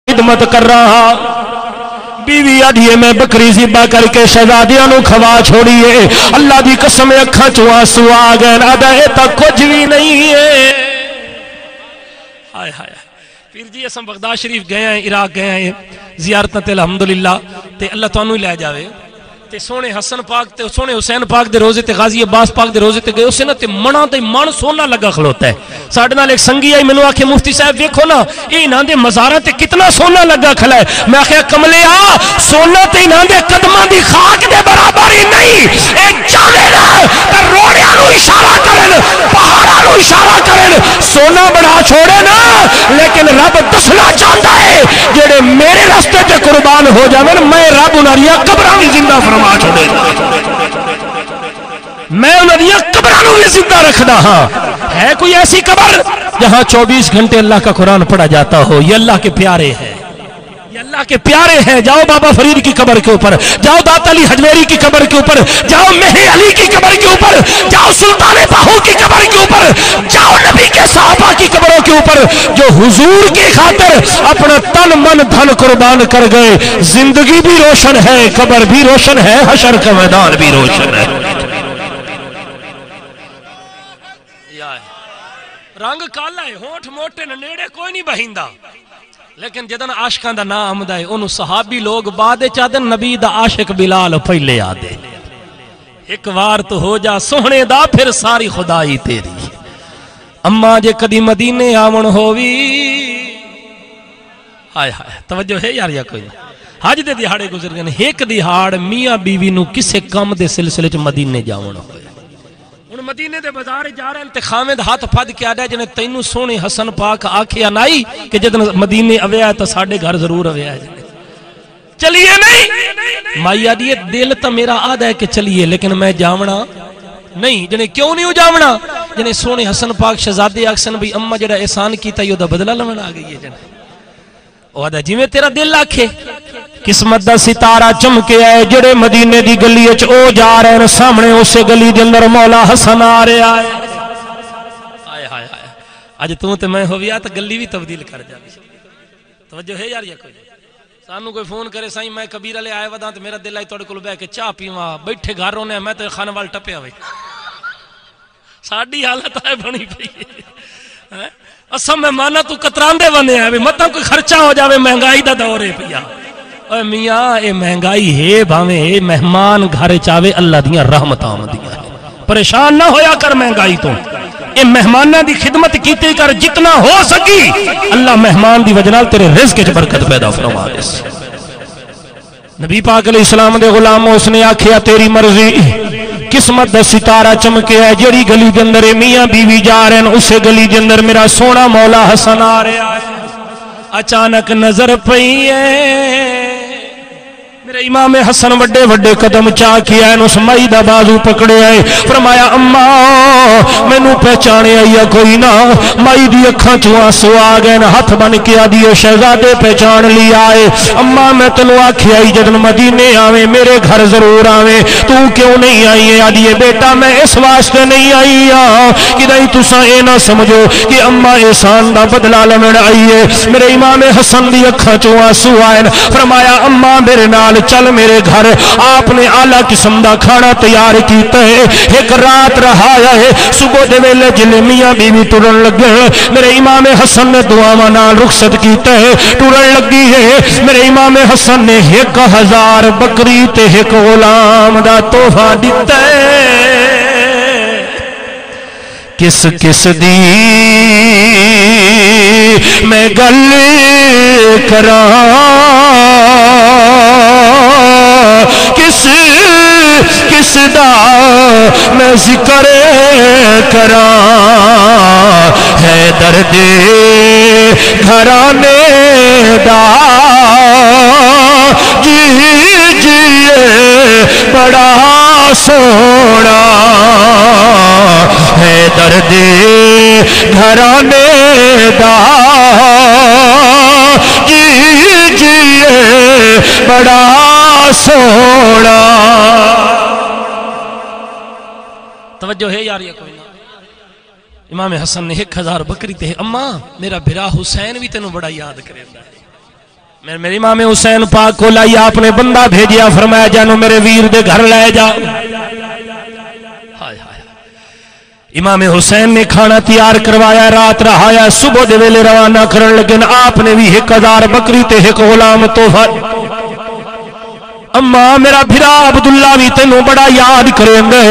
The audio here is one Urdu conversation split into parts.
خدمت کر رہا بیوی آدھیے میں بکری ذبح کر کے شہزادیاں نو کھوا چھوڑیے اللہ دی قسم اکھاں چوں آنسو آ گئے ادائے تک کچھ بھی نہیں ہے ہائے ہائے پیر جی اسم بغداد شریف گئے ہیں عراق گئے ہیں زیارتاں تے الحمدللہ تے اللہ تانوں ہی لے جاوے تے سونے حسن پاک تے سونے حسین پاک دے روزے تے غازی عباس پاک دے روزے تے گئے اسے نا تے منا تے من سونا لگا کھلوتا ہے ساڑھے نال ایک سنگی آئی میں نے آکھے مفتی صاحب دیکھو نا یہ انہاں دے مزارہ تے کتنا سونا لگا کھلا ہے میں آکھے کملے سونا تے انہاں دے قدمہ دی خاک دے برابر ہی نہیں ایک جانے نا تے روڑیاں نو اشارہ کرن پہاڑاں نو اشارہ کرن سونا بڑھا چھوڑے نا لیکن رب دسنا چاہتا ہے جڑے میرے راستے تے قربان ہو جاویں میں رب انہاں قبراں وی زندہ فرما چھوڑے میں انہاں دیاں قبراں نو بھی زندہ رکھدا ہاں ہے کوئی ایسی قبر جہاں 24 گھنٹے اللہ کا قرآن پڑھا جاتا ہو یہ اللہ کے پیارے ہیں یہ اللہ کے پیارے ہیں جاؤ بابا فرید کی قبر کے اوپر جاؤ داتا علی حجویری کی قبر کے اوپر جاؤ مہی علی کی قبر کے اوپر جاؤ سلطان باہو کی قبر کے اوپر جاؤ نبی کے صحابہ کی قبروں کے اوپر جو حضور کی خاطر اپنا تن من دھن قربان کر گئے زندگی بھی روشن ہے قبر بھی روشن ہے حشر کا میدان بھی روشن ہے رنگ کالا ہے ہونٹ موٹے نیڑے کوئی نہیں بہندہ لیکن جدن عاشقاں دا نام آمدہ ہے انہوں صحابی لوگ بعد چاہدن نبی دا عاشق بلال پہلے آدے ایک وار تو ہو جا سوہنے دا پھر ساری خدائی تیری اما جے کدی مدینے آمن ہووی ہائے ہائے توجہ ہے یار یا کوئی حج دے دیہاڑے گزر گئے ایک دیہاڑ میاں بیوی نو کسے کم دے سلسلے چ مدینے جاون ہوئے ان مدینے دے بازار جا رہے ہیں تے خامد ہاتھ پھد کے آدھا جنہیں تینوں سونے حسن پاک آکھیا نائی کہ جدن مدینے اویا ہے تو ساڑھے گھر ضرور اویا ہے چلیے نہیں مائی آدھی دل تا میرا آدھا ہے کہ چلیے لیکن میں جاونا نہیں جنہیں کیوں نہیں ہو جاونا جنہیں سونے حسن پاک شہزادے اکسن بھی اممہ جڑا احسان کیتا یہ دا بدلہ لمن آ گئی ہے جنہیں وہ آدھا جی میں تیرا دل آکھے قسمت دا ستارہ چمکے آئے جڑے مدینے دی گلی اچ او جا رہے ہیں سامنے اسے گلی دے اندر مولا حسن آ رہے آئے آئے آئے آئے آج تم تے میں ہو گیا تو گلی بھی تبدیل کر جا توجہ ہے یار یا کوئی سانو کوئی فون کرے سائیں میں کبیرہ لے آئے وداں تو میرا دل آئی توڑے کل بے کے چاہ پیواں بیٹھے گھر رونے میں تو خانہ وال ٹپے ہوئے ساڑھی حالت آئے بنی پئی اسم میں مانا تو کتران دے بنے ہیں مطلب کوئی خرچہ ہو جاوے مہنگائی دا دورے پیا اے میاں اے مہنگائی ہے بھاویں اے مہمان گھر چاوے اللہ دیاں رحمت آمدیاں پریشان نہ ہویا کر مہنگائی تو اے مہمانہ دی خدمت کیتے کر جتنا ہو سکی اللہ مہمان دی وجنال تیرے رزق چ برکت پیدا فرما دے نبی پاک علیہ السلام دے غلاموں اس نے آکھیا تیری مرضی قسمت دا ستارہ چمکے ہے جڑی گلی دے اندر میاں بیوی جا رہے ہیں اسے گلی دے اندر میرا سونا مولا حسن آ رہے آئے اچانک نظر پئی ہے میرے امام حسن وڈے وڈے قدم چاہ کیا ہے اس مائی دا بازو پکڑے آئے فرمایا اماں میں نو پہچانے آئیا کوئی نہ مائی دی اکھاں چوں آنسو آ گئے نہ ہاتھ بن کے آدھیے شہزادے پہچان لی آئے اماں میں تنو آکھی آئی جدن مدینے آویں میرے گھر ضرور آویں تو کیوں نہیں آئی ہے آدھیے بیٹا میں اس واسطے نہیں آئی کہ دائی تساں اے نہ سمجھو کہ اماں احسان دا بدلہ لمن آئی ہے میرے امام حسن دی اکھاں چوں آنسو آئے فرمایا اماں میرے نال چل میرے گھر آپ نے اعلیٰ قسم دا کھانا تیار کیتا ہے ایک رات رہایا ہے صبح دے ویلے جلے میاں بیوی ٹرن لگے میرے امام حسن نے دعاواں نال رخصت کیتا ہے ٹرن لگی ہے میرے امام حسن نے 1000 بکری تے ایک غلام دا تحفہ دیتا ہے کس کس دی میں گل کراں کس دا میں ذکر کراں ہے درد گھرانے دا جی جیے بڑا سونا ہے درد گھرانے دا جی جیے بڑا سونا توجہ ہے یار یہ کوئی نہ امام حسن نے 1000 بکری تے اماں میرا بھرا حسین بھی تینوں بڑا یاد کرے میرے امام حسین پاک کو لائی آپ نے بندہ بھیجیا فرمایا جانو میرے ویر دے گھر لے جا امام حسین نے کھانا تیار کروایا رات رہایا صبح دے ویلے روانہ کرن لگن آپ نے بھی 1000 بکری تے 1 غلام تحفہ اما میرا بھرا عبداللہ بھی تینوں بڑا یاد کریں گے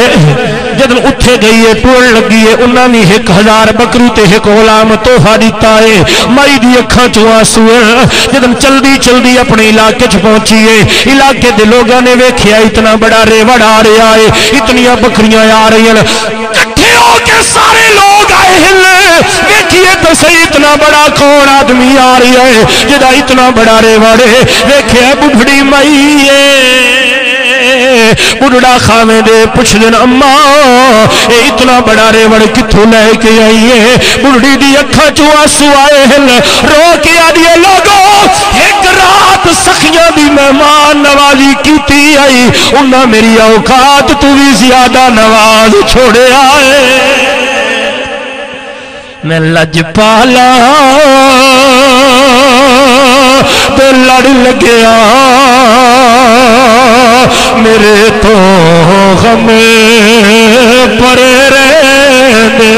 جدن اٹھے گئی ہے ٹوڑ لگی ہے انہوں نے 1000 بکری تے 1 غلام تحفہ دیتا ہے مائی دی اکھاں چوں آنسو جدن چلدی چلدی اپنے علاقے چ پہنچی ہے علاقے دے لوگاں نے ویکھیا اتنا بڑا ریوڑ آ رہا ہے اتنیاں بکریاں آ رہی ہیں کٹھے ہو کے سارے لوگ آئے ہیں ویکھیے تو صحیح اتنا بڑا کون آدمی آ رہی ہے جدا اتنا بڑا ریوڑ ہے ویکھیا بڑھڑی مائی ہے بڑھڑا خاویں دے پوچھ دن اما اے اتنا بڑا ریوڑ کتھوں لے کے آئی ہے بڑھڑی دی اکھاں چوں آنسو آئے ہیں رو کے آدھیے لوگوں ایک رات سخیاں دی مہمان نوازی کیتی آئی انہاں میری اوقات تو بھی زیادہ نواز چھوڑے آئے میں لج پالا تے لڑ لگیا میرے تو غم پرے رہندے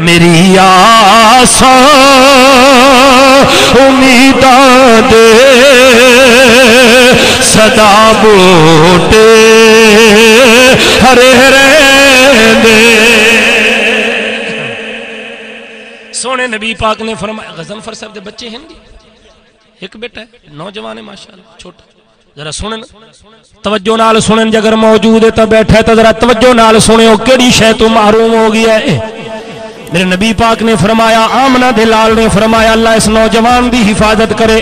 میری آساں امیداں دے صدا بوٹے ہرے رہندے سونے نبی پاک نے فرمایا غضنفر صاحب دے بچے ہیں ایک بیٹا ہے نوجوان ہے ماشاءاللہ چھوٹا ذرا سنن توجہ نال سنن جگر موجود ہے تو بیٹھا ہے تو ذرا توجہ نال سنے ہو کیڑی شے تو محروم ہو گیا ہے میرے نبی پاک نے فرمایا آمنہ دے لال نے فرمایا اللہ اس نوجوان دی حفاظت کرے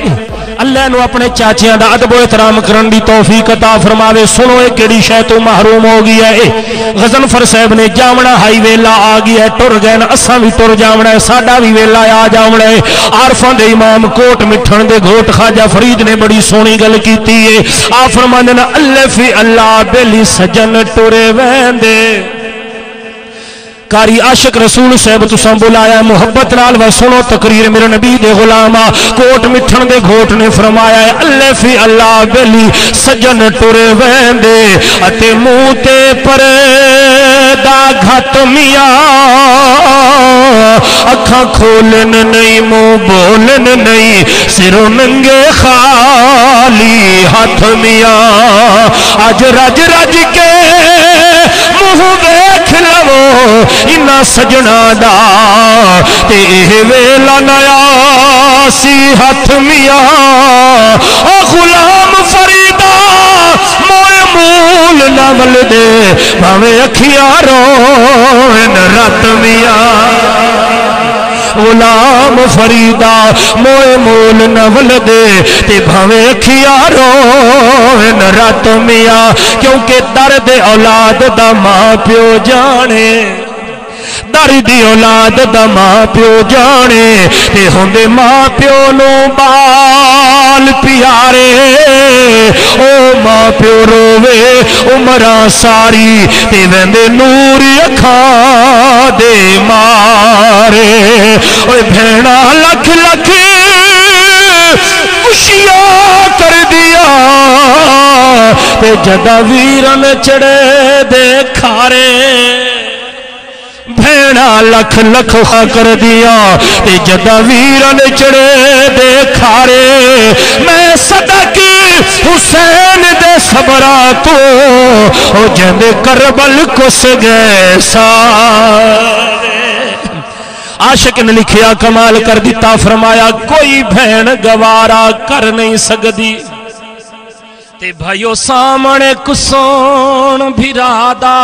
اللہ نو اپنے چاچیاں دا ادب و احترام کرن دی توفیق عطا فرماوے سنو اے کیڑی شے تو محروم ہو گیا ہے غضنفر صاحب نے جاونا ہائی ویلا آ گیا ہے ٹر گئے نا اساں بھی ٹر جاونا ہے ساڈا بھی ویلا آ جاونا ہے عارفاں دے امام کوٹ مٹھن دے گھوٹ خواجہ فرید نے بڑی سونی گل کیتی ہے آ فرماندے نا اللہ فی اللہ بیلی سجن ٹرے ویندے کاری عاشق رسول صاحب تساں بلایا محبت نال و سنو تقریر میرے نبی دے غلامہ کوٹ مٹھن دے گھوٹ نے فرمایا ہے اللہ فی اللہ بیلی سجن ٹرے ویندے اتے منہ تے پردہ گھٹ میاں اکھاں کھولن نہیں منہ بولن نہیں سروں ننگے خالی ہاتھ میاں اج رج رج کے منہ ویکھ لو انہاں سجنا دا تے اے ویلا نیا سی ہاتھ میاں او غلام فریدا موئے مول نہ ول دے بھاویں اکھیاں روئن رات میاں غلام فریدا موئے مول نہ ول دے تے بھاویں اکھیاں روئن رات میاں کیونکہ درد اولاد دا ماں پیو جانے درد اولاد دا ماں پیو جانے تے ہوندے ماں پیو نو بال پیارے او ماں پیو روے عمراں ساری تے ویندے نور اکھاں دے مارے اوے بھیڑا لکھ لکھ خوشیاں کر دیا تے جدا ویرن چڑے دے کھارے بھیڑا لکھ لکھ کر دیا تے جدا ویرن چڑے دے کھارے میں صدق حسین دے صبرا تو او جند کربل کس گئے سارے عاشق نے لکھیا کمال کر دیتا فرمایا کوئی بہن گوارا کر نہیں سکتی تے بھائیو سامنے کسون بھرادا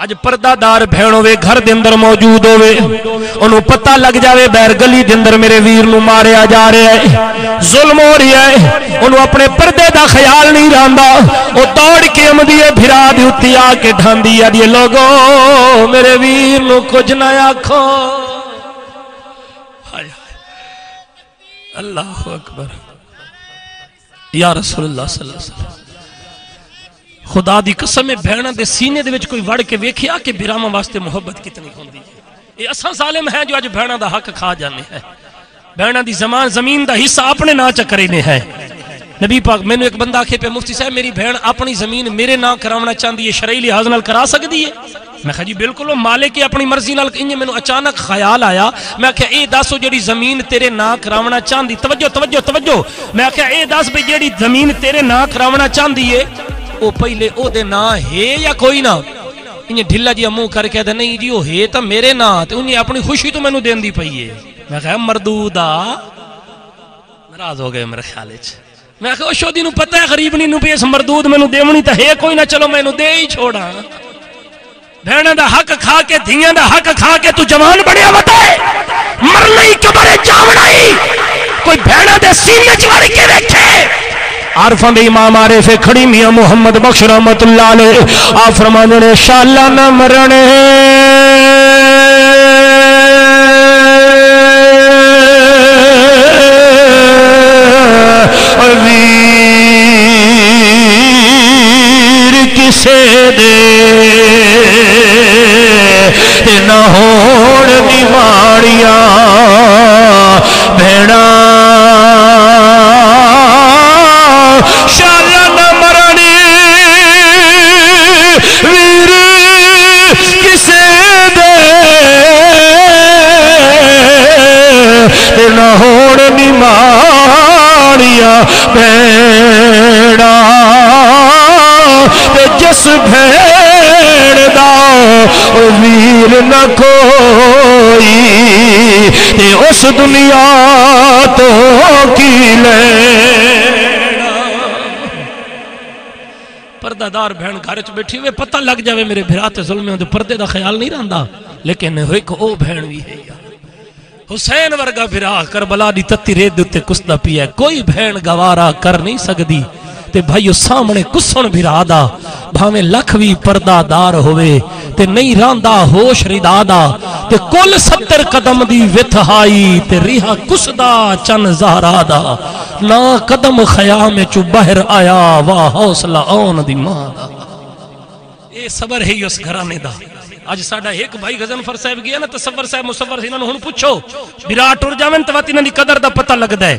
اج پردہ دار بھیڑ ہوئے گھر دے اندر موجود ہوئے انہوں پتہ لگ جاوے بیر گلی دے اندر میرے ویر نو ماریا جا رہے ہیں ظلم ہو رہی ہے انہوں اپنے پردے دا خیال نہیں رہندا وہ دوڑ کے امدیے بھرا دی اتی آ کے ڈھاندی آدھیے لوگو میرے ویر نو کچھ نہ آکھو اللہ اکبر یا رسول اللہ صلی اللہ علیہ وسلم خدا دی قسم ہے بہنہ دے سینے دے وچ کوئی وڑ کے ویکھیا کہ بیرامہ واسطے محبت کتنی ہوندی ہے یہ اساں ظالم ہیں جو اج بہنہ دا حق کھا جانے ہیں بہنا دی زمین دا حصہ اپنے نا چکرے نے ہے نبی پاک میں نے ایک بندہ آکھے پہ مفتی صاحب میری بہن اپنی زمین میرے نا کراونا چاہتی ہے شرعی لحاظ نال کرا سکتی ہے میں کہا جی بالکل وہ مالک اپنی مرضی نال انہیں میں نے اچانک خیال آیا میں کہا اے دسو جیڑی زمین تیرے نا کراونا چاہتی توجہ میں کہا اے دس بھی جیڑی زمین تیرے نا کراونا چاہتی ہے وہ پہلے او دے نا ہے یا کوئی نا انہیں ڈھلا جی منہ کر کے دے نہیں جی وہ ہے تو میرے نا تے انہیں اپنی خوشی تو میں نے دین دی پئی ہے میں کہا مردودا ناراض ہو گئے میرے خیال وچ میں کہا شودی نو پتہ ہے غریب نی نو پیس مردود میں نو دیونی تے ہے کوئی نہ چلو میں نو دے ہی چھوڑا بہناں دا حق کھا کے دھیاں دا حق کھا کے تو جوان بڑیا وتا ہے مرنا ہی قبر جاونا ہی کوئی بہناں دے سینے چ وڑ کے ویکھے عارفاں دے امام عارف کھڑی میاں محمد بخش رحمت اللہ علیہ آپ فرماندے نے انشاءاللہ نہ مرنے کسے دے تے نہ ہوڑ نیماڑیاں بھیڑا شالا نہ مرنی ویر کسے دے تے نہ ہوڑ نیماڑیاں بھیڑا جس بھیڑ دا ویر نہ کوئی تے اس دنیا تو کی لینا پردہ دار بہن گھر چ بیٹھی ہوئے پتہ لگ جاوے میرے بھرا تے ظلم ہوندے پردے دا خیال نہیں رہندا لیکن ایک او بہن بھی ہے حسین ورگا بھرا کربلا دی تتی ریت تے کسدا پیا کوئی بہن گوارا کر نہیں سکدی تے بھائیو سامنے کسن بھرا دا بھاویں لکھ بھی پردہ دار ہوئے تے نہیں راندا ہوش ردا دا تے کل 70 قدم دی وتھائی تے ریحا کسدا چن زہرا دا نا قدم خیام چو بہر آیا واہ حوصلہ اون دی ماں دا اے صبر ہے اس گھرانے دا آج ساڑھا ایک بھائی غزنفر صاحب گیا نا تصور صاحب مصور سے انہوں نے پوچھو بیرا ٹور جاویں تو واتی انہوں نے قدر دا پتہ لگ دے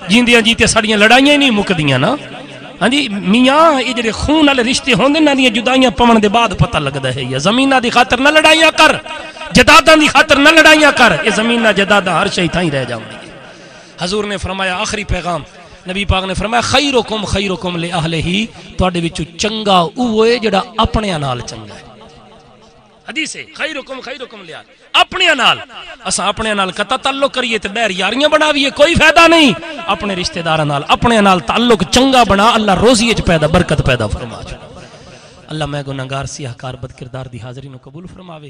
جیندیاں جیتے ساڑیاں لڑائیاں نہیں مک دیاں نا ہاں جی میاں یہ جڑے خون والے رشتے ہوندے نا دی جدائیاں پون دے بعد پتہ لگدا ہے یا زمیناں دی خاطر نہ لڑائیاں کر جداداں دی خاطر نہ لڑائیاں کر یہ زمیناں جداداں ہر شے تھائی رہ جاوندی حضور نے فرمایا آخری پیغام نبی پاک نے فرمایا خیرکم لأہلہ تواڈے وچوں چنگا اوے جڑا اپنے نال چنگا ہے حدیث ہے خیرکم لأہلہ اپنے نال اساں اپنے نال قطع تعلق کریے تے بیر یاریاں بناویے کوئی فائدہ نہیں اپنے رشتہ داراں نال اپنے نال تعلق چنگا بنا اللہ روزی وچ پیدا برکت پیدا فرما چھوڑے اللہ میں گناہگار سیاہ کار بد کردار دی حاضری نو قبول فرماوے